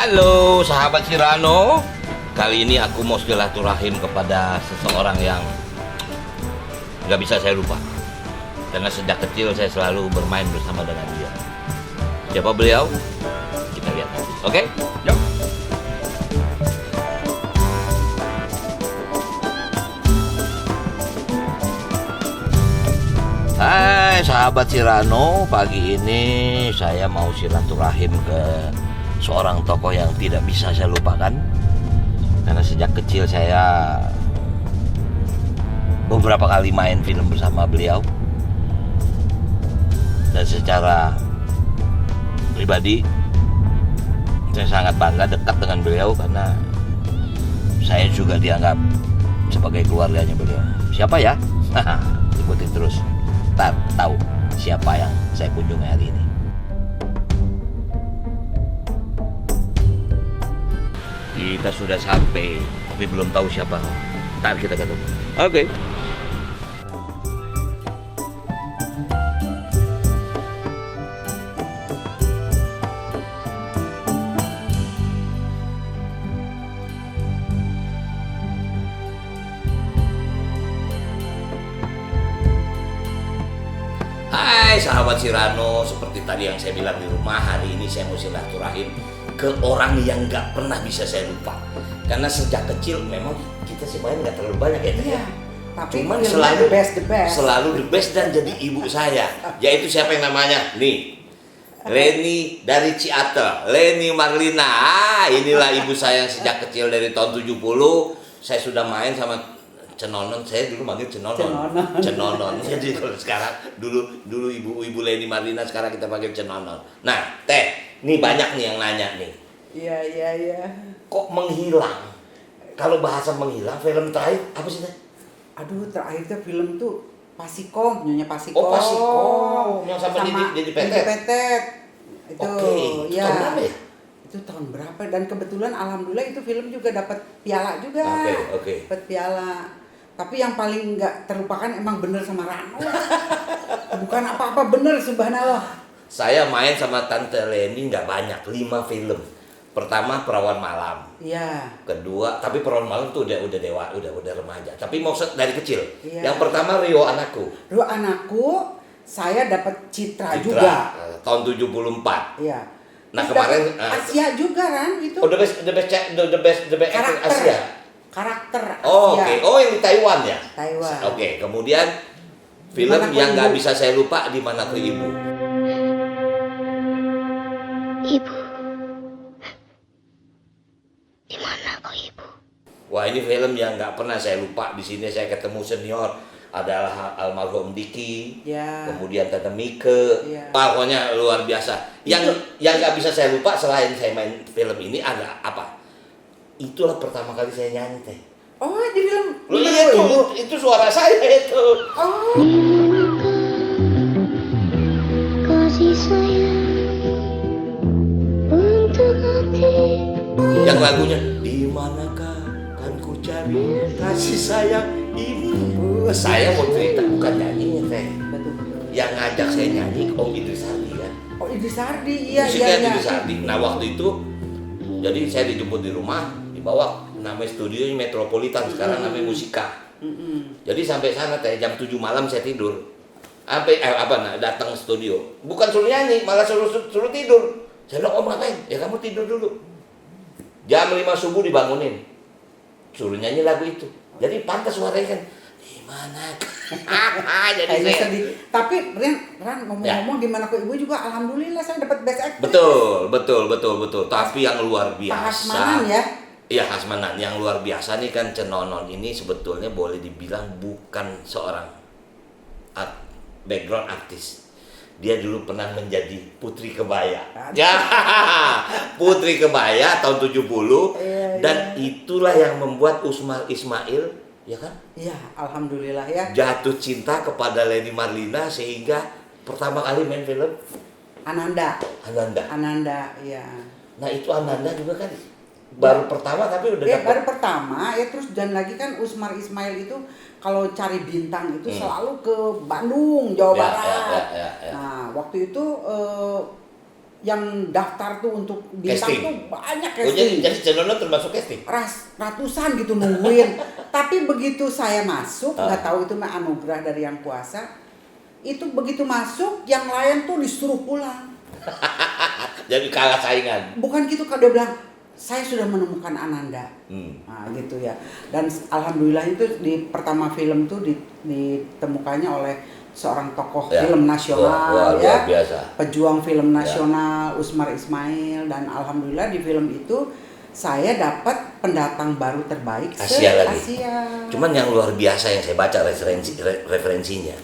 Halo sahabat Sirano, kali ini aku mau silaturahim kepada seseorang yang gak bisa saya lupa. Karena sejak kecil saya selalu bermain bersama dengan dia. Siapa beliau? Kita lihat nanti, oke? Yuk! Hai sahabat Sirano, pagi ini saya mau silaturahim ke seorang tokoh yang tidak bisa saya lupakan. Karena sejak kecil saya beberapa kali main film bersama beliau. Dan secara pribadi saya sangat bangga dekat dengan beliau karena saya juga dianggap sebagai keluarganya beliau. Siapa ya? Ikutin terus. Ntar tahu siapa yang saya kunjungi hari ini. Kita sudah sampai, tapi belum tahu siapa. Ntar kita ketemu. Oke. Hai sahabat Sirano, seperti tadi yang saya bilang di rumah, hari ini saya mau silaturahim ke orang yang nggak pernah bisa saya lupa. Karena sejak kecil memang kita sih main nggak terlalu banyak ya. Iya, tapi cuman selalu selalu the best dan jadi ibu saya. Yaitu siapa yang namanya? Nih, Leni dari Ciater, Leni Marlina. Inilah ibu saya yang sejak kecil dari tahun 70. Saya sudah main sama Cenonon, saya dulu manggil Cenonon. Jadi kalau sekarang dulu ibu Leni Marlina, sekarang kita panggil Cenonon. Nah, Teh, nih banyak nih yang nanya nih. Iya. Kok menghilang? Kalau bahasa menghilang, film terakhir apa sih, Teh? Aduh, terakhir tuh film tuh Pasikom, Nyonya Pasikom. Oh, Pasikom, yang sama Didi Petet. Itu, oke, itu ya. tahun berapa ya? Itu tahun berapa? Dan kebetulan alhamdulillah itu film juga dapat piala juga. Oke. Dapat piala. Tapi yang paling nggak terlupakan emang bener sama Rano. Bukan apa-apa, bener subhanallah. Saya main sama Tante Leni nggak banyak, 5 film. Pertama Perawan Malam. Iya. Kedua, tapi Perawan Malam tuh udah remaja. Tapi maksud dari kecil. Iya. Yang pertama Rio Anakku. Rio Anakku, saya dapat Citra juga. Tahun 74. Iya. Nah, Terus kemarin Asia juga kan itu. Oh, the best Karakter. Asia. Karakter Asia. Oh, oke. Oh, yang di Taiwan ya? Taiwan. Oke, kemudian film yang nggak bisa saya lupa, Di Mana Ku Ibu. Ibu, di mana kau ibu? Wah, ini film yang nggak pernah saya lupa. Di sini saya ketemu senior adalah almarhum Diki, Ya. kemudian Tante Mike. Ya. Pokoknya luar biasa. Yang nggak bisa saya lupa selain saya main film ini ada apa? Itulah pertama kali saya nyanyi, Teh. Oh, di film. Loh, iya itu suara saya itu. Oh. Kasih sayang untuk hati. Yang lagunya Di manakah kan ku cari kasih sayang ibu. Saya mau cerita bukan nyanyinya, Teh. Betul. Yang ngajak saya nyanyi Om Idris Sardi kan. Oh, Idris Sardi, iya. Musiknya Idris Sardi. Nah, waktu itu jadi saya dijemput di rumah, dibawa namanya studionya Metropolitan, sekarang namanya Musika. Jadi sampai sana Teh, jam 7 malam saya tidur. Sampai datang studio. Bukan suruh nyanyi, malah suruh tidur. Saya bilang, "Om ngapain?" "Ya kamu tidur dulu." Jam 5 subuh dibangunin. Suruh nyanyi lagu itu. Jadi pantas suaranya kan. Di mana? Jadi Kayaknya saya sedih. Tapi Ran ngomong-ngomong Di Mana Ku Ibu juga alhamdulillah saya dapat best actress. Betul. Tapi yang luar biasa. Pak Hasmanan ya? Iya, Hasmanan. Yang luar biasa nih kan Cenonon ini sebetulnya boleh dibilang bukan seorang background artis. Dia dulu pernah menjadi Putri Kebaya. Ya, Putri Kebaya tahun 70. Iya. Dan itulah yang membuat Usman Ismail, ya kan? Iya, alhamdulillah ya. Jatuh cinta kepada Leni Marlina sehingga pertama kali main film Ananda, iya. Nah, itu Ananda juga kan baru pertama tapi udah Ya, dapat. baru pertama ya, terus dan lagi kan Usmar Ismail itu kalau cari bintang itu selalu ke Bandung, Jawa Barat. Ya. Nah, waktu itu yang daftar tuh untuk bintang Casting. tuh banyak Oh, jadi casting. Cenonon termasuk casting? Ratusan gitu nungguin. Tapi begitu saya masuk, Ah. nggak tahu itu mah anugerah dari Yang Kuasa. Itu begitu masuk, yang lain tuh disuruh pulang. Jadi kalah saingan. Bukan gitu, kalau dia bilang, saya sudah menemukan Ananda. Hmm. Nah, gitu ya. Dan alhamdulillah itu di pertama film tuh ditemukannya oleh seorang tokoh Ya. film nasional, Wah, ya, luar biasa. pejuang film nasional, Usmar Ismail, dan alhamdulillah di film itu saya dapat pendatang baru terbaik Asia lagi. Asia. Cuman yang luar biasa yang saya baca referensinya,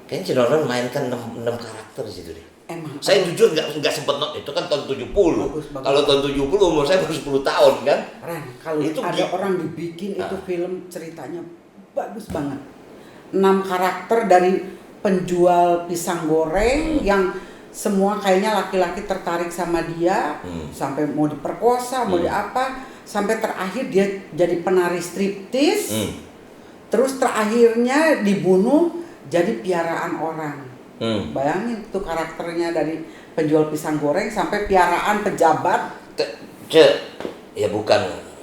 kayaknya Cenonon mainkan 6 karakter di situ deh. Emang Saya jujur nggak sempet itu kan tahun 70. Bagus, bagus. Kalau tahun 70 umur saya baru 10 tahun kan. Ren, kalau Itu ada gi- orang dibikin itu Ah. film ceritanya bagus banget. 6 karakter dari penjual pisang goreng yang semua kayaknya laki-laki tertarik sama dia, sampai mau diperkosa, mau di apa, sampai terakhir dia jadi penari striptis, terus terakhirnya dibunuh jadi piaraan orang. Bayangin tuh karakternya dari penjual pisang goreng sampai piaraan pejabat. Ya bukan,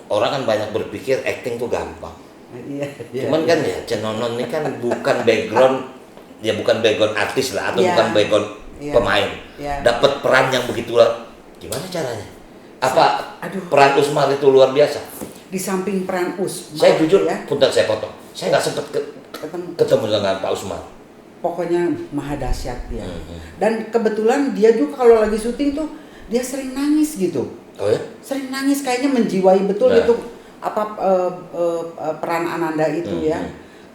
orang kan banyak berpikir acting tuh gampang. Iya, Cuman kan ya Cenonon ini kan bukan background, ya bukan background artis lah atau Iya. bukan background Iya. pemain. Iya. Dapat peran yang begitu lah. Gimana caranya? Apa Aduh. peran Usmar itu luar biasa? Di samping peran Usmar, Saya jujur, ya, punten saya potong. Saya nggak sempet ketemu dengan Pak Usmar. pokoknya maha dahsyat dia. Dan kebetulan dia juga kalau lagi syuting tuh dia sering nangis gitu. Oh ya? Sering nangis, kayaknya menjiwai betul Nah. itu apa peran Ananda itu ya.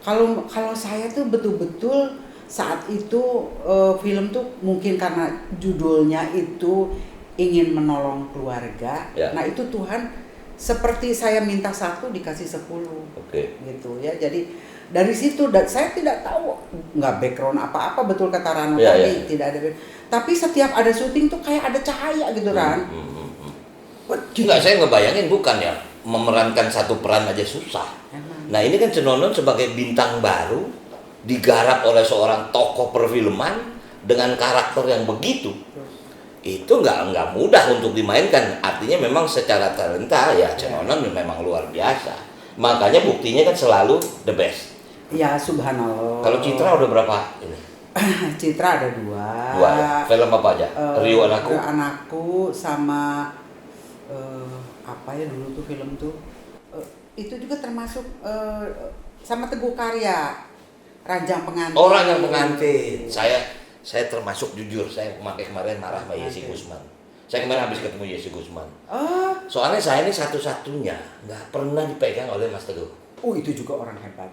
Kalau saya tuh betul-betul saat itu film tuh mungkin karena judulnya itu ingin menolong keluarga. Ya. Nah, itu Tuhan seperti saya minta 1 dikasih 10. Oke. Gitu ya. Jadi dari situ saya tidak tahu, nggak background apa-apa, betul kata Rano Ya, tadi, ya. tidak ada. Tapi setiap ada syuting tuh kayak ada cahaya gitu Ran. Enggak, saya ngebayangin bukan ya, memerankan satu peran aja susah. Emang. Nah ini kan Cenonon sebagai bintang baru, digarap oleh seorang tokoh perfilman dengan karakter yang begitu. Itu nggak mudah untuk dimainkan. Artinya memang secara talenta ya Cenonon memang luar biasa. Makanya buktinya kan selalu the best. Ya subhanallah. Kalau Citra udah berapa ini? Citra ada 2. Dua ya? Film apa aja? Rio Anakku? Rio Anakku sama apa ya dulu tuh film tuh. Itu juga termasuk sama Teguh Karya, Ranjang Pengantin. Orang yang pengantin. Saya termasuk jujur, saya kemarin marah sama Yesi Gusman. Saya kemarin habis ketemu Yesi Gusman. Oh, Soalnya saya ini satu-satunya nggak pernah dipegang oleh Mas Teguh. itu juga orang hebat.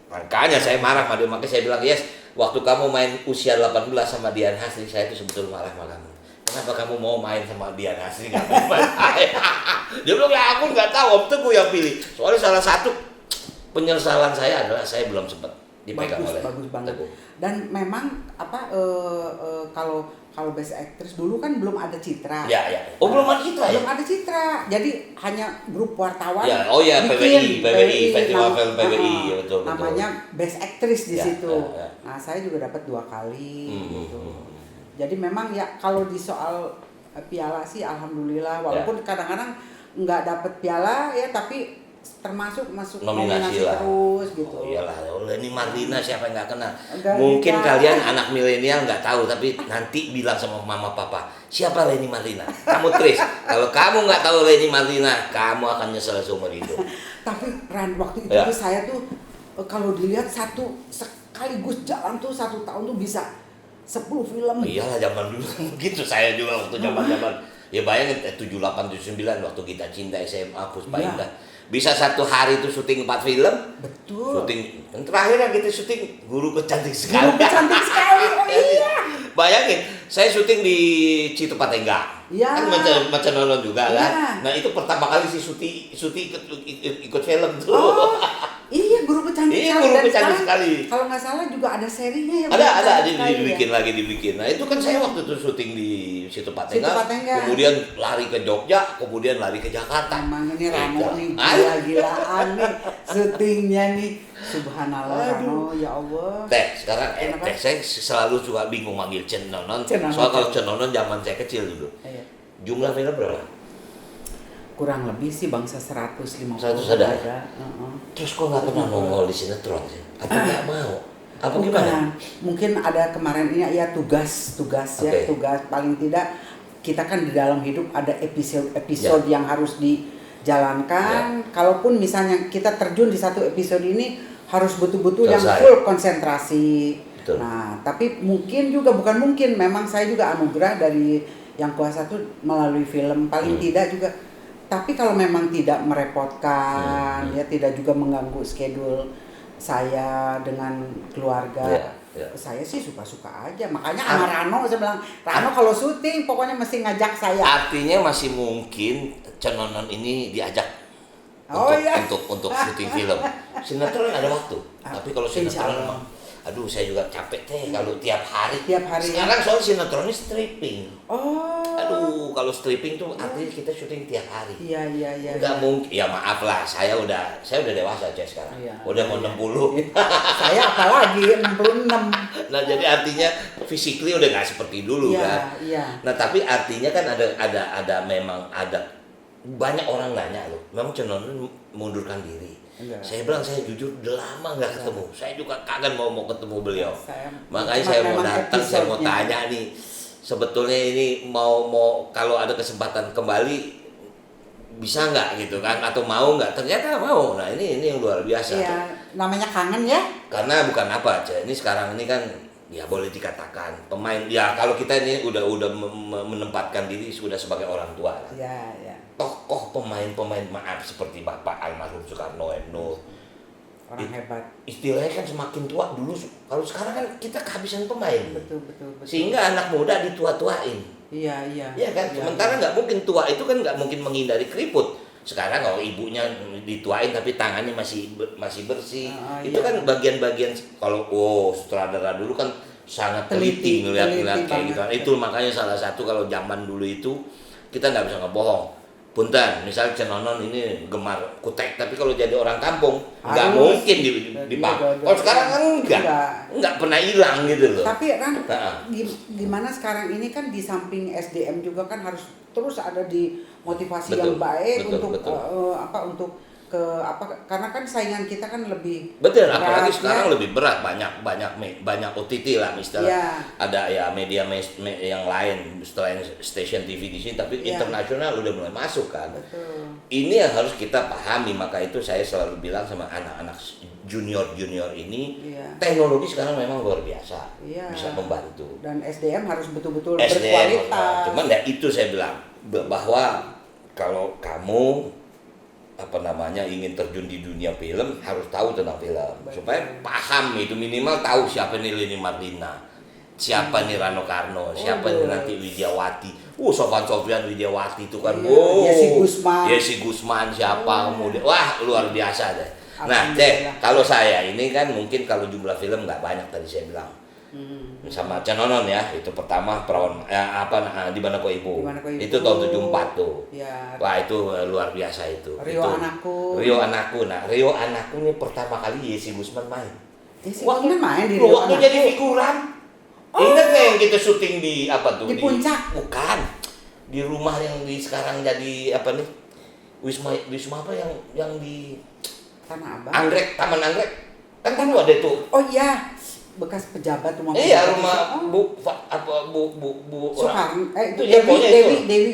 Makanya saya marah sama dia, makanya saya bilang, yes, waktu kamu main usia 18 sama Dian Hasri, saya itu sebetulnya marah sama kamu. Kenapa kamu mau main sama Dian Hasri? Gak mau main saya. Dia bilang, ya aku nggak tahu, Om Teguh yang pilih. Soalnya salah satu penyesalan saya adalah saya belum sempat dipegang oleh Bagus banget. Teguh. Dan memang apa kalau best actress dulu kan belum ada Citra. Ya, ya. Oh, belum ada Citra ya? Belum ada Citra. Jadi hanya grup wartawan. Ya, oh ya, bikin PWI, Festival Film PWI, ya, betul, betul. Namanya best actress di Ya, situ. ya, ya. Nah, saya juga dapat 2 kali gitu. Jadi memang ya kalau di soal piala sih alhamdulillah, walaupun kadang-kadang nggak dapat piala ya, tapi termasuk masuk nominasi lah. terus gitu. Oh iyalah, Leni Mardina siapa yang nggak kenal? Nggak Mungkin kenal. kalian anak milenial nggak tahu, tapi nanti bilang sama mama papa, siapa Leni Mardina? Kamu Tris, kalau kamu nggak tahu Leni Mardina, kamu akan nyesel seumur hidup. Tapi Ran, waktu itu Ya. tuh saya tuh kalau dilihat sekaligus jalan tuh 1 tahun tuh bisa 10 film. Iyalah zaman dulu gitu, saya juga waktu zaman ya bayangin 78 79 waktu kita cinta SMA Puspa Ya. Indah. Bisa 1 hari itu syuting 4 film. Betul. Syuting yang terakhir yang kita syuting Guru Kecantik Sekali. Guru Kecantik Sekali, oh iya. Bayangin, saya syuting di Citepatenggang. Iya. Kan macam nonton juga Iya. kan. Nah, itu pertama kali si Suti ikut film tuh. Oh, iya Guru Kecantik Iya, Sekali. Guru Dan Kecantik sekarang, Sekali. Kalau nggak salah juga ada serinya ya. Ada Guru Kecantik di- Sekali, dibikin ya? lagi dibikin. Nah, itu kan saya waktu itu syuting di Situ Pak Situ Tengah, Pak Tengah. kemudian lari ke Jogja, kemudian lari ke Jakarta. Emang ini Rano nih Ayo. gila-gilaan nih syutingnya nih. Subhanallah Rano, ya Allah. Sekarang Kenapa? saya selalu suka bingung manggil Cenonon. Cenonon. Soal kalau Cenonon zaman saya kecil dulu. Iya. Jumlah film berapa? Kurang lebih sih bangsa 150 100 ada. Heeh. Terus kok nggak pernah nongol di sinetron sih? Apa nggak mau? Apa Bukan. gimana? Mungkin ada kemarin ini ya tugas ya, Oke. tugas paling tidak kita kan di dalam hidup ada episode Ya. yang harus dijalankan. Kalaupun misalnya kita terjun di satu episode ini harus betul-betul yang Selesai. full konsentrasi. Betul. Nah, tapi mungkin juga bukan mungkin, memang saya juga anugerah dari Yang Kuasa tuh melalui film paling tidak juga. Tapi kalau memang tidak merepotkan, ya tidak juga mengganggu schedule saya dengan keluarga, saya sih suka-suka aja. Makanya sama Rano saya bilang, Rano kalau syuting pokoknya mesti ngajak saya. Artinya masih mungkin Cenonon ini diajak Oh, iya. untuk syuting film. Sinetron ada waktu. Tapi kalau Insya sinetron Allah. emang, aduh saya juga capek teh kalau tiap hari. Tiap hari. Sekarang soal sinetronnya stripping. Oh. Aduh, kalau stripping tuh artinya kita syuting tiap hari. Iya. Enggak mungkin. Ya maaf lah, saya udah dewasa aja sekarang. Iya. Udah mau 60. Saya apalagi 66. Nah, jadi artinya physically udah nggak seperti dulu kan. Iya. Nah, tapi artinya kan memang ada banyak orang nanya loh, memang Cenonon mundurkan diri. Iya. Saya bilang saya jujur udah lama nggak ketemu. Saya juga kangen mau ketemu beliau. Makanya Cuma saya mau memang datang, saya mau episodenya. tanya nih. Sebetulnya ini mau kalau ada kesempatan kembali bisa nggak gitu kan, atau mau nggak? Ternyata mau. Nah ini yang luar biasa. Iya, namanya kangen ya. Karena bukan apa aja, ini sekarang ini kan ya boleh dikatakan pemain, ya kalau kita ini udah menempatkan diri sudah sebagai orang tua lah. Iya. Tokoh pemain maaf seperti Bapak almarhum Soekarno Eno, Orang hebat. istilahnya kan semakin tua dulu, kalau sekarang kan kita kehabisan pemain. Betul. Sehingga anak muda ditua-tuain. Iya. Iya kan, sementara nggak mungkin tua itu kan nggak mungkin menghindari keriput. Sekarang kalau ibunya dituain tapi tangannya masih bersih, itu kan bagian-bagian. Kalau sutradara dulu kan sangat teliti ngeliat kayak gitu. Itu makanya salah satu kalau zaman dulu itu kita nggak bisa ngebohong. Punten, misalnya Cenonon ini gemar kutek, tapi kalau jadi orang kampung nggak mungkin dipakai. Kalau sekarang kan nggak pernah hilang gitu loh. Tapi Ran, gimana sekarang ini kan di samping SDM juga kan harus terus ada di motivasi yang baik untuk karena kan saingan kita kan lebih betul, berat, apalagi ya. sekarang lebih berat, banyak OTT lah misalnya. Ya. Ada ya media yang lain selain stasiun TV di sini, tapi Ya. internasional udah mulai masuk kan. Betul. Ini yang harus kita pahami, maka itu saya selalu bilang sama anak-anak junior ini, Ya. teknologi sekarang memang luar biasa, Ya. bisa membantu. Dan SDM harus betul-betul SDM, berkualitas. cuman ya itu saya bilang bahwa kalau kamu ingin terjun di dunia film harus tahu tentang film. Betul. Supaya paham itu, minimal tahu siapa nih Lini Mardina, siapa nih Rano Karno, siapa nih nanti Widiawati. Sofyan Widiawati itu kan. Yesi Gusman siapa kemudian. Wah, luar biasa deh. Nah, kalau saya ini kan mungkin kalau jumlah film nggak banyak tadi saya bilang. Sama Cenonon ya, itu pertama di Mana Kau Ibu. Itu tahun 74 tuh. Ya. Wah, itu luar biasa itu. Rio Anakku. Rio Anakku. Nah, Rio Anakku ini pertama kali Yesi Gusman main. Yesi Gusman main di Rio Waktu Anakku. jadi figuran. Ingat nggak yang kita syuting di apa tuh? Di Puncak? Bukan. Di rumah yang sekarang jadi apa nih? Wisma apa yang di Tanah Abang. Taman Anggrek. Kan dulu ada itu. Oh iya. Bekas pejabat rumah. Iya, rumah Bu Soekarno. Itu ya pokoknya itu. Dewi.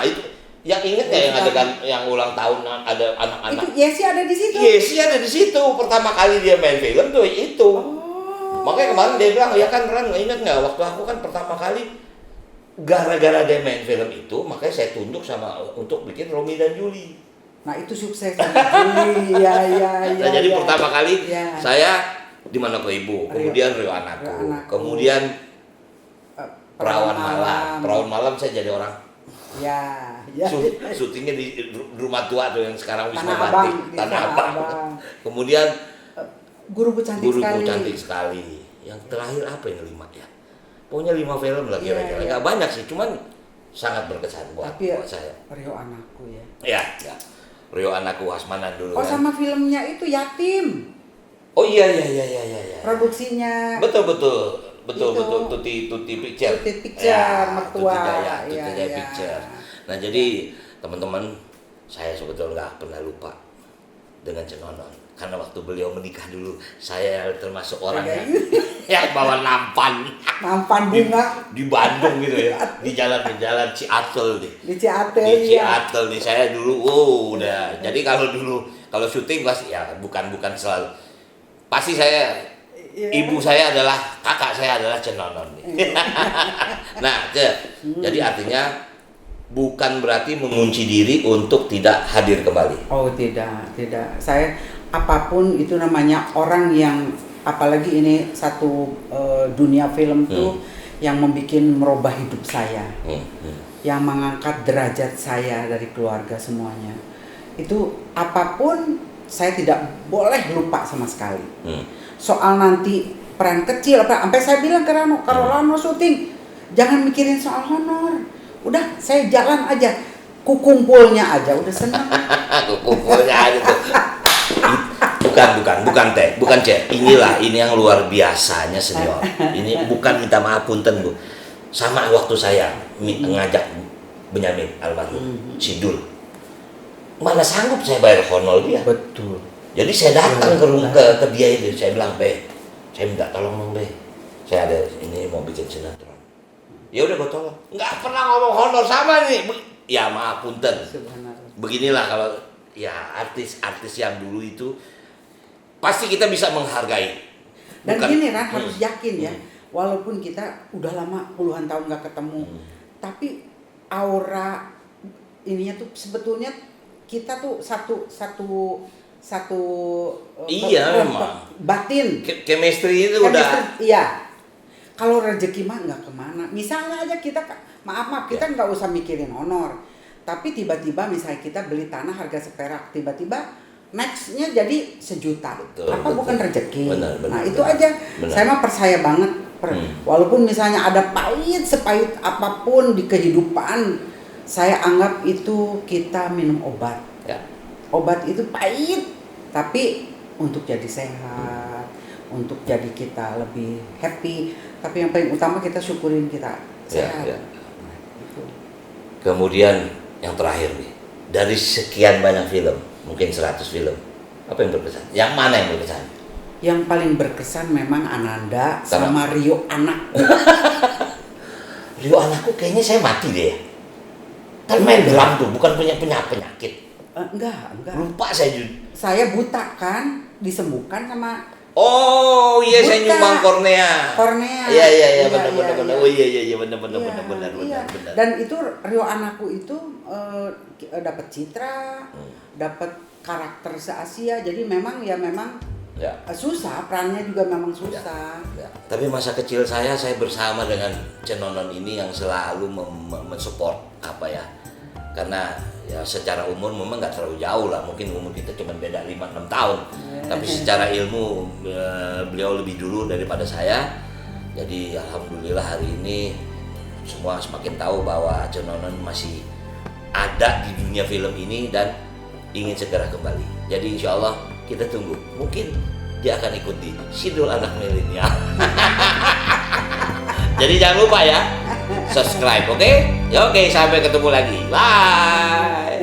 Itu yang inget ya yang adegan yang ulang tahun ada anak-anak. Itu Yesi ada di situ. Yesi ada di situ. Pertama kali dia main film tuh itu. Makanya kemarin dia bilang, ya kan Ran, inget nggak waktu aku kan pertama kali gara-gara dia main film itu, makanya saya tunduk untuk bikin Romi dan Juli. Nah itu sukses. Iya. Nah, jadi pertama kali ya. saya Di Mana Kau Ibu, kemudian Rio Anakku, kemudian Perawan Malam saya jadi orang. Ya. Syutingnya di rumah tua tuh yang sekarang Wisma Tanah Batik, Abang, Tanah Abang. Kemudian Guruku Cantik Sekali. Yang terakhir apa yang 5 ya? Pokoknya 5 film lah kira-kira. Iya. Nggak banyak sih, cuman sangat berkesan buat Tapi saya. Rio Anakku ya. Ya, ya. Rio Anakku Asmanan dulu Oh kan. sama filmnya itu Yatim. Oh iya. Produksinya Betul. Itu. Tuti Picture. Tuti Picture, mertua. Tuti Jaya, Tuti Iya, Jaya iya. Picture. Nah jadi teman-teman, saya sebetulnya nggak pernah lupa dengan Cenonon. Karena waktu beliau menikah dulu, saya termasuk orang yang bawa nampan bunga di Bandung gitu ya, di jalan Ciatel nih. di Ciatel. Di Ya. Ciatel nih saya dulu, udah. Jadi kalau syuting pasti ya bukan selalu. Pasti saya Iya. ibu saya adalah kakak saya adalah Cenonon nih. Nah, jadi artinya bukan berarti mengunci diri untuk tidak hadir kembali. Oh tidak. Saya apapun itu namanya orang yang apalagi ini satu dunia film tuh yang merubah hidup saya, yang mengangkat derajat saya dari keluarga semuanya. Itu apapun saya tidak boleh lupa sama sekali. Soal nanti peran kecil sampai saya bilang ke Rano, kalau Rano syuting jangan mikirin soal honor. Udah saya jalan aja, kukumpulnya aja udah senang. Kumpulnya aja tuh. Bukan teh, bukan cek. Ini yang luar biasanya senior. Ini bukan minta maaf punten Bu. Sama waktu saya ngajak Benyamin almarhum Sidul. Mana sanggup saya bayar honor dia. Betul. Jadi saya datang ke dia itu, saya bilang, "Be, saya minta tolong dong, Be. Saya ada ini mau bikin sinetron." Ya udah gue tolong. Nggak pernah ngomong honor sama nih. Ya maaf punten. Beginilah kalau ya artis-artis yang dulu itu pasti kita bisa menghargai. Dan gini Ran, harus yakin ya, walaupun kita udah lama puluhan tahun nggak ketemu, tapi aura ininya tuh sebetulnya kita tuh satu Iya memang. batin. Chemistry itu udah. Iya. Kalau rezeki mah nggak kemana. Misalnya aja kita maaf kita nggak usah mikirin honor, tapi tiba-tiba misalnya kita beli tanah harga seperak, tiba-tiba nextnya jadi 1 juta. Apa bukan rezeki? Benar, Nah itu aja. Benar. Saya mah percaya banget. Walaupun misalnya ada sepahit apapun di kehidupan, saya anggap itu kita minum obat. Ya. Obat itu pahit, tapi untuk jadi sehat, untuk jadi kita lebih happy. Tapi yang paling utama kita syukurin kita sehat. Ya. Kemudian yang terakhir nih, dari sekian banyak film, mungkin 100 film, apa yang berkesan? Yang mana yang berkesan? Yang paling berkesan memang Ananda sama Rio Anakku. Rio Anakku kayaknya saya mati deh. Kan main drum tuh, bukan punya penyakit. Enggak. Lupa saya. Saya buta kan, disembuhkan sama Oh iya, saya buta. nyumbang kornea. Iya benar. Oh iya benar. Dan itu Rio Anakku itu dapat citra, dapat karakter se-Asia. Jadi memang susah, perannya juga memang susah. Ya. Tapi masa kecil saya bersama dengan Cenonon ini yang selalu mensupport karena ya secara umur memang nggak terlalu jauh lah, mungkin umur kita cuma beda 5-6 tahun. Tapi secara ilmu beliau lebih dulu daripada saya. Jadi alhamdulillah hari ini semua semakin tahu bahwa Cenonon masih ada di dunia film ini dan ingin segera kembali. Jadi insya Allah kita tunggu. Mungkin dia akan ikut di Sidul Anak Milenial. Jadi jangan lupa ya, subscribe, oke? Ya oke, sampai ketemu lagi. Bye.